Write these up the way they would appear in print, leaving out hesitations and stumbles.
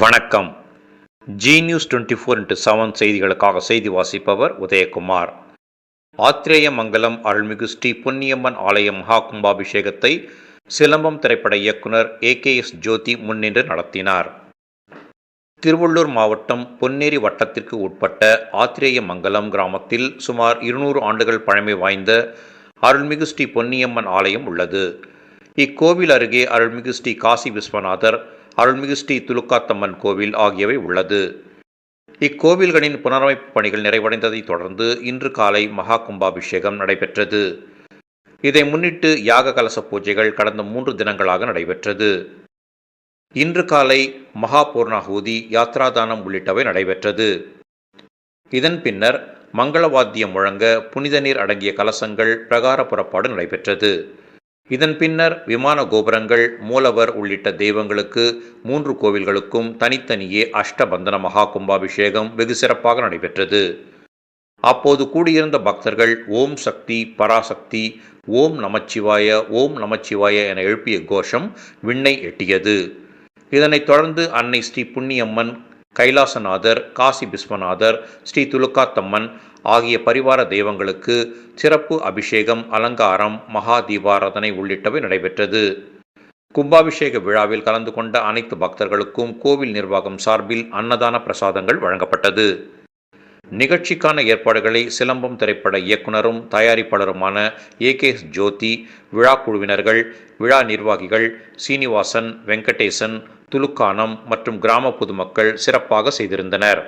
வணக்கம். G news 24x7 செய்திகளுக்காக செய்தி வாசிப்பவர் உதயகுமார். ஆத்ரேயமங்கலம் அருள்மிகு ஸ்ரீ பொன்னியம்மன் ஆலய மகா கும்பாபிஷேகத்தை சிலம்பம் திரைப்பட இயக்குனர் AKS ஜோதி முன்னின்று நடத்தினார். திருவள்ளூர் மாவட்டம் பொன்னேரி வட்டத்திற்கு உட்பட்ட ஆத்ரேயமங்கலம் கிராமத்தில் சுமார் 200 ஆண்டுகள் பழமை வாய்ந்த அருள்மிகு ஸ்ரீ பொன்னியம்மன் ஆலயம் உள்ளது. இக்கோவில் அருகே அருள்மிகு ஸ்ரீ காசி விஸ்வநாதர், அருள்மிகு ஸ்ரீ துலுக்காத்தம்மன் கோவில் ஆகியவை உள்ளது. இக்கோவில்களின் புனரமைப்பு பணிகள் நிறைவடைந்ததை தொடர்ந்து இன்று காலை மகா கும்பாபிஷேகம் நடைபெற்றது. இதை முன்னிட்டு யாக கலச பூஜைகள் கடந்த 3 தினங்களாக நடைபெற்றது. இன்று காலை மகா பூர்ணாகூதி, யாத்ராதானம் உள்ளிட்டவை நடைபெற்றது. இதன் பின்னர் மங்களவாத்தியம் முழங்க புனித நீர் அடங்கிய கலசங்கள் பிரகார புறப்பாடு நடைபெற்றது. இதன் பின்னர் விமான கோபுரங்கள், மூலவர் உள்ளிட்ட தெய்வங்களுக்கு 3 கோவில்களுக்கும் தனித்தனியே அஷ்டபந்தன மகா கும்பாபிஷேகம் வெகு சிறப்பாக நடைபெற்றது. அப்போது கூடியிருந்த பக்தர்கள் ஓம் சக்தி பராசக்தி, ஓம் நமச்சிவாய, ஓம் நமச்சிவாய என எழுப்பிய கோஷம் விண்ணை எட்டியது. இதனைத் தொடர்ந்து அன்னை ஸ்ரீ புன்னியம்மன், கைலாசநாதர், காசி விஸ்வநாதர், ஸ்ரீ துலுக்காத்தம்மன் ஆகிய பரிவார தெய்வங்களுக்கு சிறப்பு அபிஷேகம், அலங்காரம், மகா தீபாராதனை உள்ளிட்டவை நடைபெற்றது. கும்பாபிஷேக விழாவில் கலந்து கொண்ட அனைத்து பக்தர்களுக்கும் கோவில் நிர்வாகம் சார்பில் அன்னதான பிரசாதங்கள் வழங்கப்பட்டது. நிகழ்ச்சிக்கான ஏற்பாடுகளை சிலம்பம் திரைப்பட இயக்குனரும் தயாரிப்பாளருமான AKS ஜோதி, விழா குழுவினர்கள், விழா நிர்வாகிகள் சீனிவாசன், வெங்கடேசன், துலுக்கானம் மற்றும் கிராம பொதுமக்கள் சிறப்பாக செய்திருந்தனர்.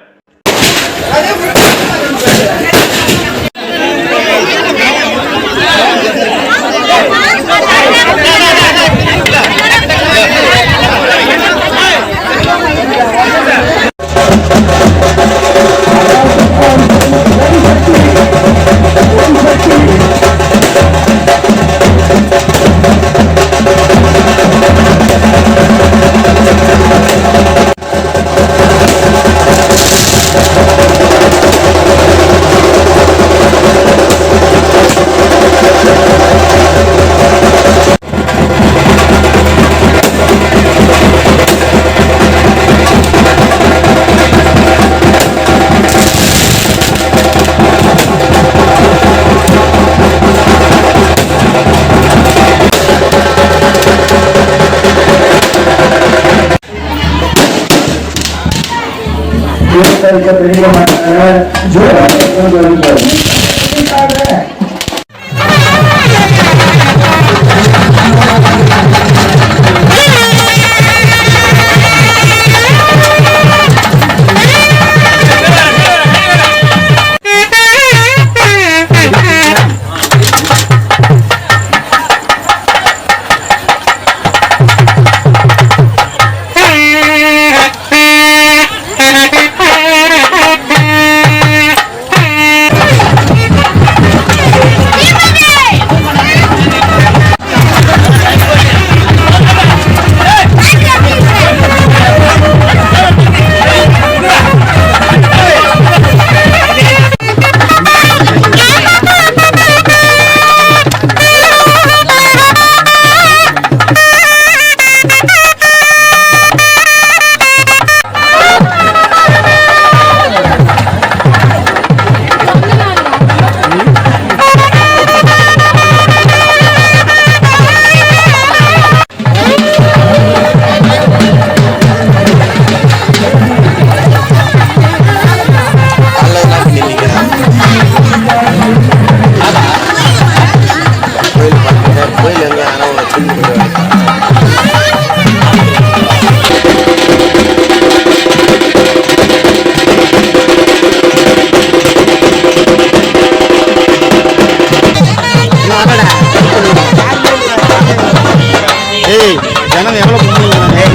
ஜனம் எவ்வளவு நானே